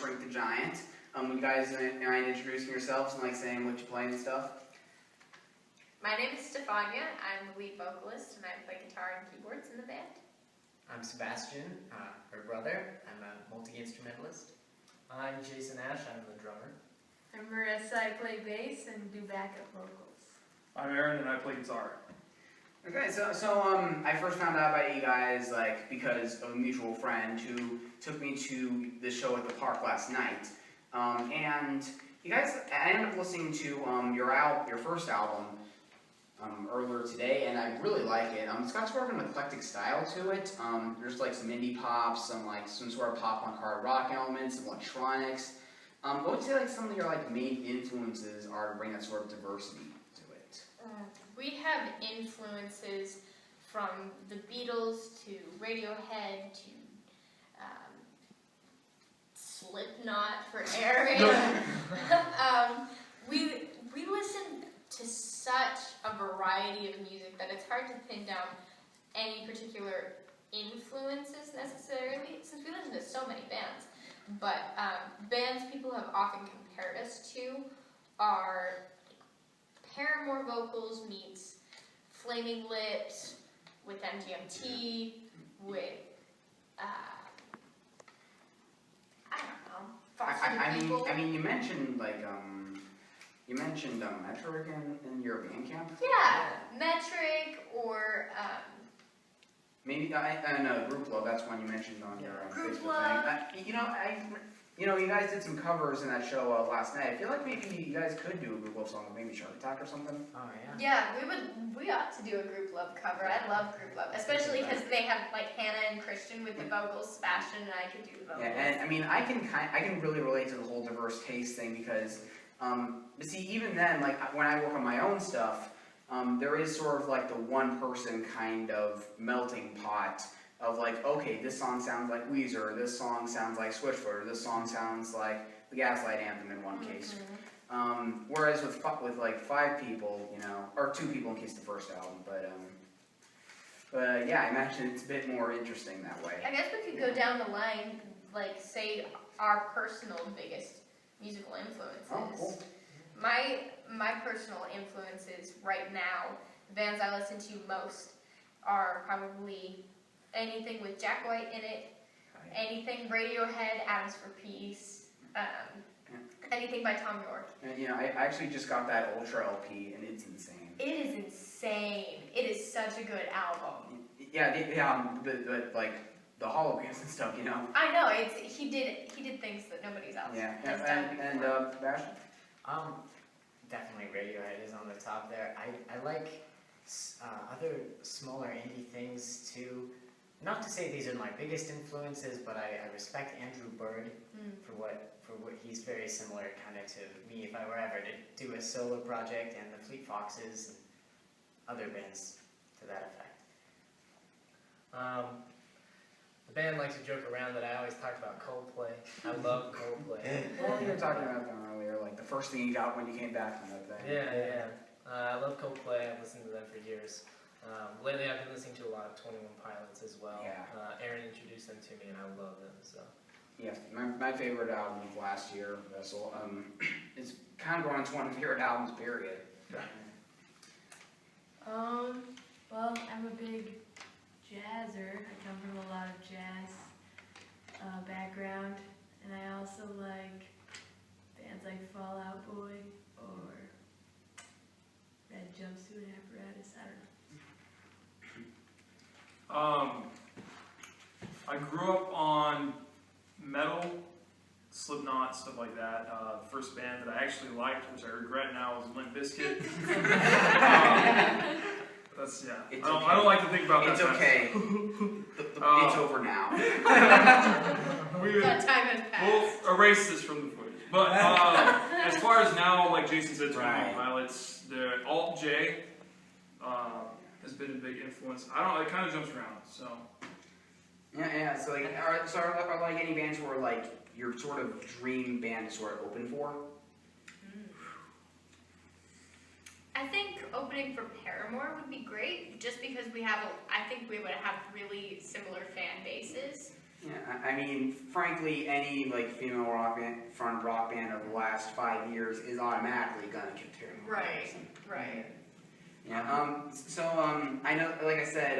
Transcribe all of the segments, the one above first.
Shrink the Giant. You guys mind introducing yourselves and like saying what you play and stuff? My name is Stefania. I'm the lead vocalist and I play guitar and keyboards in the band. I'm Sebastian, her brother. I'm a multi-instrumentalist. I'm Jason Ash. I'm the drummer. I'm Marissa. I play bass and do backup vocals. I'm Aaron and I play guitar. Okay, so I first found out about you guys like because of a mutual friend who took me to the show at the park last night. And you guys, I ended up listening to your first album earlier today, and I really like it. It's got sort of an eclectic style to it. There's like some indie pop, some sort of pop punk hard rock elements, some electronics. What would you say like some of your like main influences are to bring that sort of diversity to it? We have influences from the Beatles to Radiohead to Slipknot for Aaron. We listen to such a variety of music that it's hard to pin down any particular influences necessarily, since we listen to so many bands. But bands people have often compared us to are Paramore vocals meets Flaming Lips with MGMT with I don't know. I mean, you mentioned like Metric in your band camp. Yeah, Metric or maybe I don't know, Group Love. That's one you mentioned on your Group Facebook Love. thing. You guys did some covers in that show last night. I feel like maybe you guys could do a Group Love song, maybe Shark Attack or something. Oh, yeah. Yeah, we ought to do a Group Love cover. I love Group Love, especially because they have like Hannah and Christian with the vocals, Sebastian and I could do the vocals. Yeah, and I mean, I can really relate to the whole diverse taste thing because, but see, even then, like when I work on my own stuff, there is sort of like the one person kind of melting pot of like, okay, this song sounds like Weezer, this song sounds like Switchfoot, this song sounds like the Gaslight Anthem in one case. Whereas with like 5 people, or 2 people in case the first album, but yeah, I imagine it's a bit more interesting that way. I guess we could go down the line, like say our personal biggest musical influences. Oh, cool. My personal influences right now, the bands I listen to most are probably anything with Jack White in it, anything Radiohead, Atoms for Peace, anything by Tom York. And I actually just got that Ultra LP, and it's insane. It is insane. It is such a good album. Yeah, but like the holograms and stuff, I know he did things that nobody's else has done. And Sebastian? Definitely Radiohead is on the top there. I like other smaller indie things too. Not to say these are my biggest influences, but I respect Andrew Bird for what he's very similar kind of to me if I were ever to do a solo project, and the Fleet Foxes and other bands to that effect. The band likes to joke around that I always talk about Coldplay. I love Coldplay. Well, you were talking about them earlier, like the first thing you got when you came back from that thing. Yeah. I love Coldplay. I've listened to them for years. Lately, I've been listening to a lot of 21 Pilots as well. Yeah. Aaron introduced them to me, and I love them. So. Yeah, my favorite album of last year, Vessel. It's kind of going on to one of my favorite albums, period. Well, I'm a big jazzer. I come from a lot of jazz background, and I also like bands like Fall Out Boy or Red Jumpsuit Apparatus. I don't know. I grew up on metal, Slipknot, stuff like that. The first band that I actually liked, which I regret now, was Limp Bizkit. That's I don't like to think about that. It's okay. It's over now. That time has passed. We'll erase this from the footage. But as far as now, like Jason said, 21 Pilots, the Alt J has been a big influence. It kind of jumps around. So. Yeah. So like, are like any bands where like your sort of dream band is sort of open for? I think opening for Paramore would be great, just because I think we would have really similar fan bases. Yeah, I mean, frankly, any like female front rock band of the last 5 years is automatically gonna compare. Right. Yeah. I know, like I said,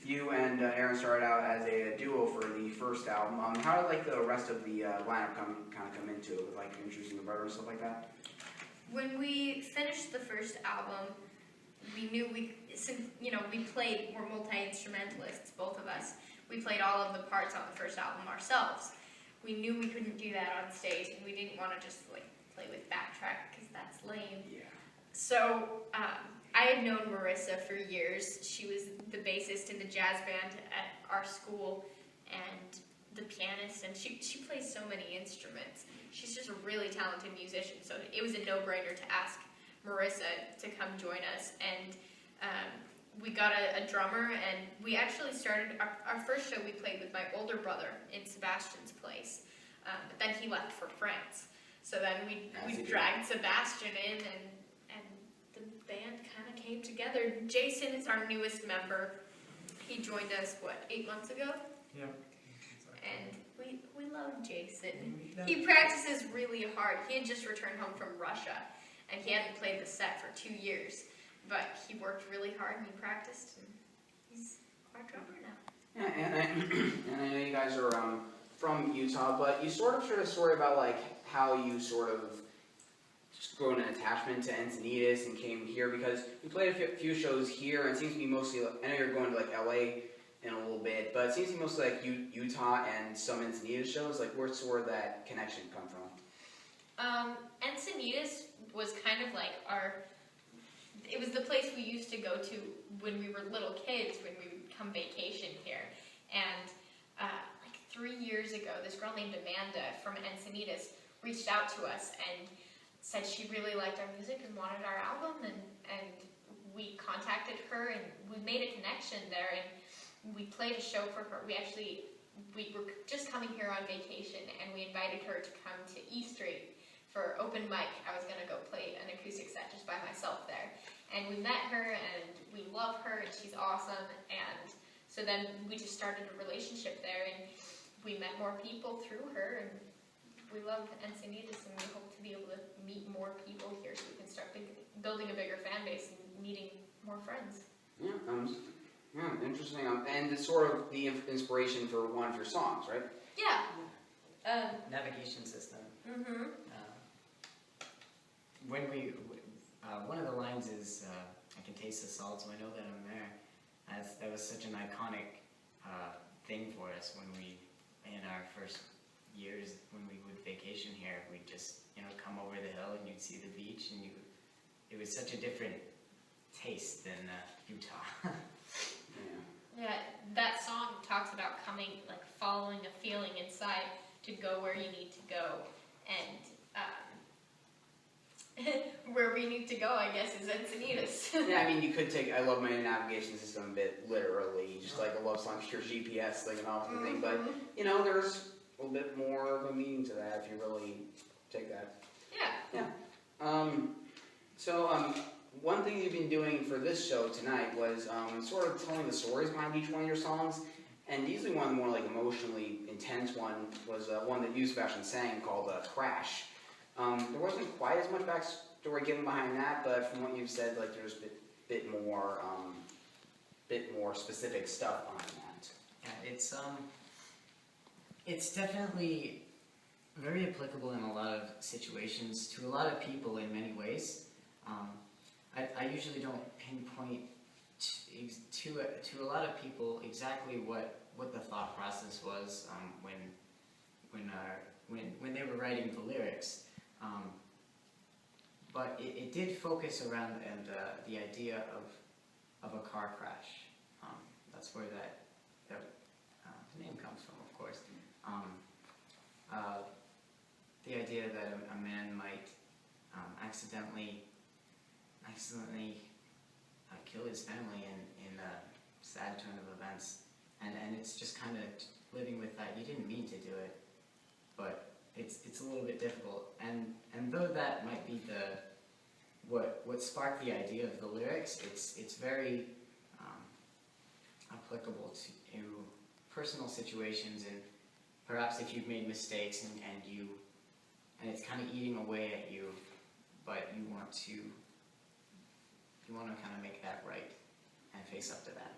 you and Aaron started out as a duo for the first album. How did like the rest of the lineup come into it with like introducing the brother and stuff like that? When we finished the first album, we knew since we played, we're multi-instrumentalists, both of us. We played all of the parts on the first album ourselves. We knew we couldn't do that on stage, and we didn't want to just like play with backtrack because that's lame. Yeah. So I had known Marissa for years. She was the bassist in the jazz band at our school and the pianist, and she plays so many instruments. She's just a really talented musician, so it was a no-brainer to ask Marissa to come join us. And we got a drummer, and we actually started, our first show we played with my older brother in Sebastian's place, but then he left for France. So then we dragged Sebastian in, and the band kind of came together. Jason is our newest member. He joined us, 8 months ago? Yeah. And we love Jason. He practices really hard. He had just returned home from Russia, and he hadn't played the set for 2 years. But he worked really hard and he practiced, and he's our drummer now. Yeah, and I know you guys are from Utah, but you sort of shared a story about like how you sort of just grown an attachment to Encinitas and came here because you played a few shows here, and it seems to be mostly. I know you're going to like LA in a little bit, but it seems to be mostly like Utah and some Encinitas shows. Like, where's sort of that connection come from? Encinitas was kind of like it was the place we used to go to when we were little kids, when we would come vacation here. And like 3 years ago, this girl named Amanda from Encinitas reached out to us and said she really liked our music and wanted our album, and we contacted her and we made a connection there, and we played a show for her. We were just coming here on vacation, and we invited her to come to E Street for open mic. I was gonna go play an acoustic set just by myself there. And we met her, and we love her, and she's awesome. And so then we just started a relationship there, and we met more people through her, and we love Encinitas, and we hope to be able to meet more people here so we can start building a bigger fan base and meeting more friends. Yeah, interesting. And it's sort of the inspiration for one of your songs, right? Yeah. Navigation system. Mm-hmm. When one of the lines is, I can taste the salt, so I know that I'm there. That was such an iconic thing for us when in our first years, when we would vacation here, we'd just, come over the hill and you'd see the beach, and it was such a different taste than Utah. Yeah, that song talks about following a feeling inside to go where you need to go, and where we need to go, I guess, is Encinitas. Yeah, I mean, you could take I love my navigation system a bit literally, just like a love song, your GPS thing and all the thing, but, there's a little bit more of a meaning to that if you really take that. Yeah. One thing you've been doing for this show tonight was sort of telling the stories behind each one of your songs, and usually one of the more like emotionally intense one was one that you, Sebastian, sang called Crash. There wasn't quite as much backstory given behind that, but from what you've said, like there's a bit more specific stuff behind that. Yeah, it's definitely very applicable in a lot of situations to a lot of people in many ways. I usually don't pinpoint to a lot of people exactly what the thought process was when they were writing the lyrics. But it did focus around the idea of a car crash. That's where that name comes from, of course. The idea that a man might accidentally kill his family in a sad turn of events, and it's just kind of living with that. You didn't mean to do it, but it's a little bit difficult, and though that might be what sparked the idea of the lyrics, it's very applicable personal situations, and perhaps if you've made mistakes and it's kind of eating away at you, but you want to kind of make that right and face up to that.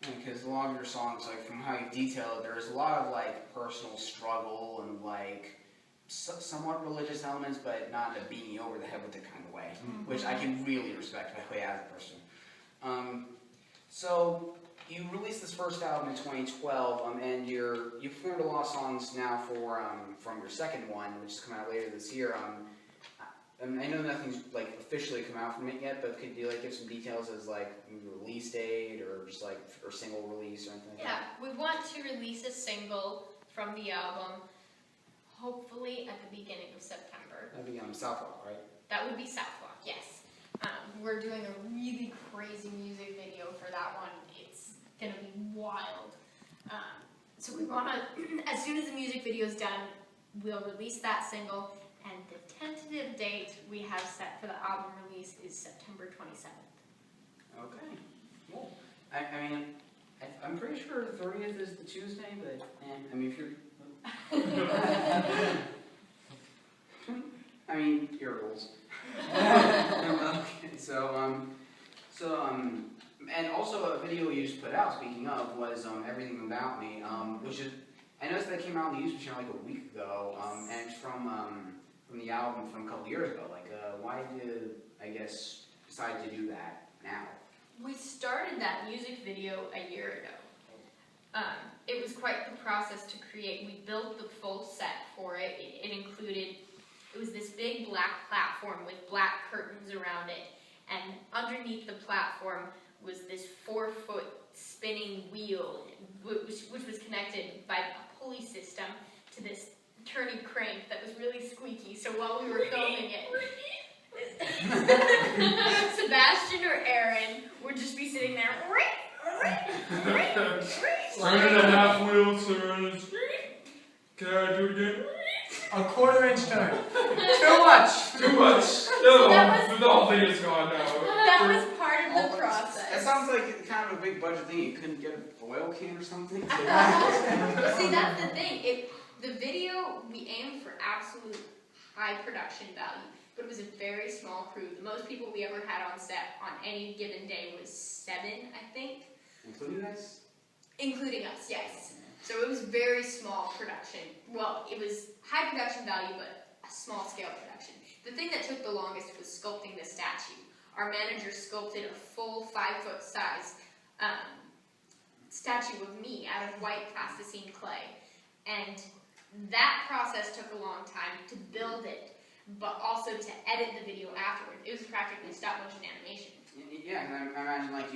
Because a lot of your songs, like from how you detail it, there's a lot of like personal struggle and like somewhat religious elements, but not in a beating you over the head with it kind of way, which I can really respect by the way as a person. So you released this first album in 2012, and you've learned a lot of songs now from your second one, which is coming out later this year. I know nothing's like officially come out from it yet, but could you like give some details as like maybe release date or just like or single release or anything? Yeah, we want to release a single from the album, hopefully at the beginning of September. That'd be on Southwalk, right? That would be Southwalk, yes. We're doing a really crazy music video for that one. It's gonna be wild. So we wanna, as soon as the music video is done, we'll release that single, and the tentative date we have set for the album release is September 27th. Okay. Cool. I mean, I'm pretty sure the 30th is the Tuesday, but I mean, if you're, I mean, your rules. Okay, and also a video you just put out, speaking of, was Everything About Me, which is, I noticed that came out on the YouTube channel like a week ago, and it's from the album from a couple years ago. Like, why did you, I guess, decide to do that now? We started that music video a year ago. It was quite the process to create. We built the full set for it. It included, it was this big black platform with black curtains around it, and underneath the platform was this 4-foot spinning wheel, which was connected by a pulley system to this turning crank that was really squeaky. So while we were filming it, Sebastian or Aaron would just be sitting there. 3.5 wheels turns. Can I do it again? A 1/4-inch turn. Too much! Too much. No, the whole thing is gone now. That was part of the process. That sounds like kind of a big budget thing. You couldn't get an oil can or something? See, that's the thing. The video, we aimed for absolute high production value, but it was a very small crew. The most people we ever had on set on any given day was 7, I think. Including us? Including us, yes. So it was very small production. Well, it was high production value, but a small scale production. The thing that took the longest was sculpting the statue. Our manager sculpted a full 5-foot size statue of me out of white plasticine clay. And that process took a long time to build it, but also to edit the video afterward. It was practically stop-motion animation. Yeah, and I imagine like I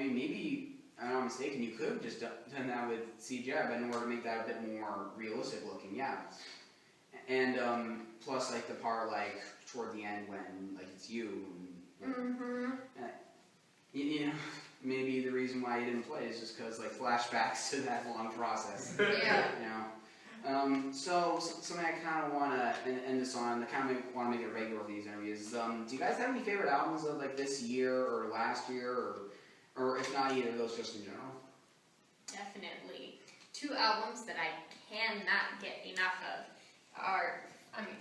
mean, maybe, I'm not mistaken, you could have just done that with CGI, but in order to make that a bit more realistic looking, yeah. And plus like the part like toward the end when like it's you. You know, maybe the reason why you didn't play is just because like flashbacks to that long process. Yeah. You know. So something I kind of want to end this on, I kind of want to make it regular with these interviews. Do you guys have any favorite albums of like this year or last year, or if not either of those, just in general? Definitely. 2 albums that I cannot get enough of are,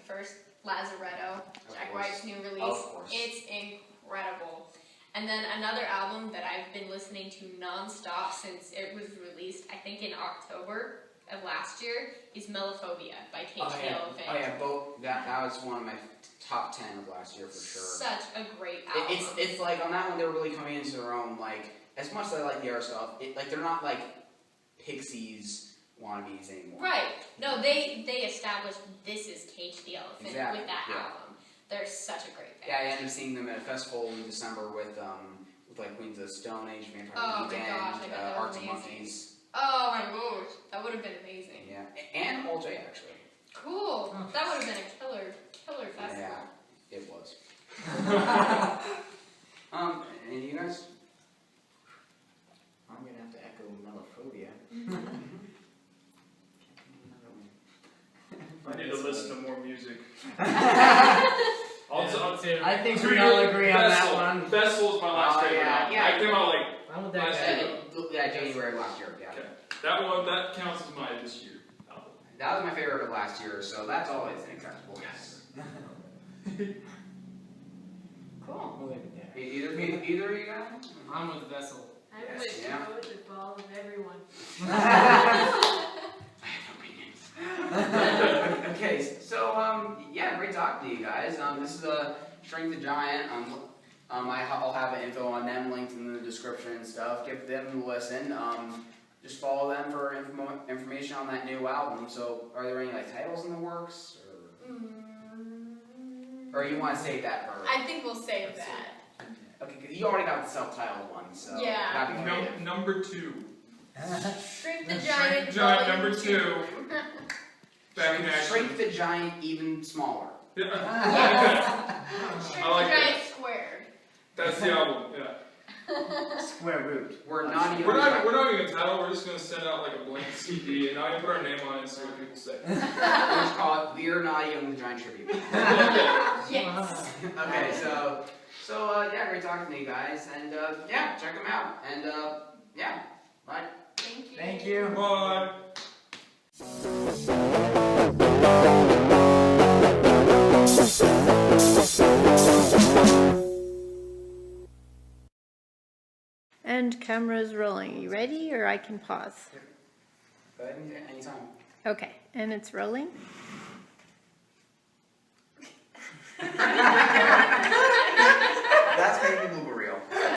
first, Lazaretto, Jack White's new release. Of course. It's incredible. And then another album that I've been listening to non-stop since it was released, I think in October of last year, is Melophobia by Kate Elephant. Oh yeah, both. That was one of my top 10 of last year for sure. Such a great album. It's like on that one they were really coming into their own. Like as much as I like the art stuff, like they're not like Pixies wannabes anymore. Right. No, they established this is Cage the Elephant Exactly, with that yeah. album. They're such a great band. Yeah, I ended up seeing them at a festival in December with like Queens of the Stone Age, Vampire Oh my Weekend, gosh, I bet that was Arts and amazing. Monkeys. Oh my gosh, that would have been amazing. Yeah, and All J actually. Cool. That would have been a killer festival. Yeah, it was. And you guys? I'm gonna have to echo Melophobia. I need to listen to more music. Yeah, too. I think we all agree on that Festival. one. Festival is my last favorite. yeah. I came out like I'm with that last guy. year. Yeah, January last year. Yeah. Okay. That counts as my this year album. That was my favorite of last year, so that's always an acceptable. Cool. We'll leave it there. Either of you guys? I'm with Vessel. I Yes, would yeah. go with the ball of everyone. I have opinions. Okay, so yeah, great talking to you guys. This is Strength the Giant. I'll have an info on them linked in the description and stuff. Give them a listen. Just follow them for information on that new album. So, are there any like titles in the works, or you want to save that for? I think we'll save that. Okay, because you already got the self-titled one, so Yeah. that'd be creative. Number 2. Shrink the Shrink Giant. the Giant, Volume number 2. Back in action. Shrink the Giant even smaller. Yeah. Shrink I like the that. Giant squared. That's the album. Yeah. Square root. We're not even. We're not even gonna title. We're just gonna send out like a blank CD and not even put our name on it and see what people say. We'll just call it We're Not Even the Giant Tribute. Yes. Okay, so yeah, great talking to you guys, and yeah, check them out, and yeah, bye. Thank you. Thank you. Bye. And camera's rolling. You ready, or I can pause? Go ahead, anytime. Okay, and it's rolling. That's maybe we'll go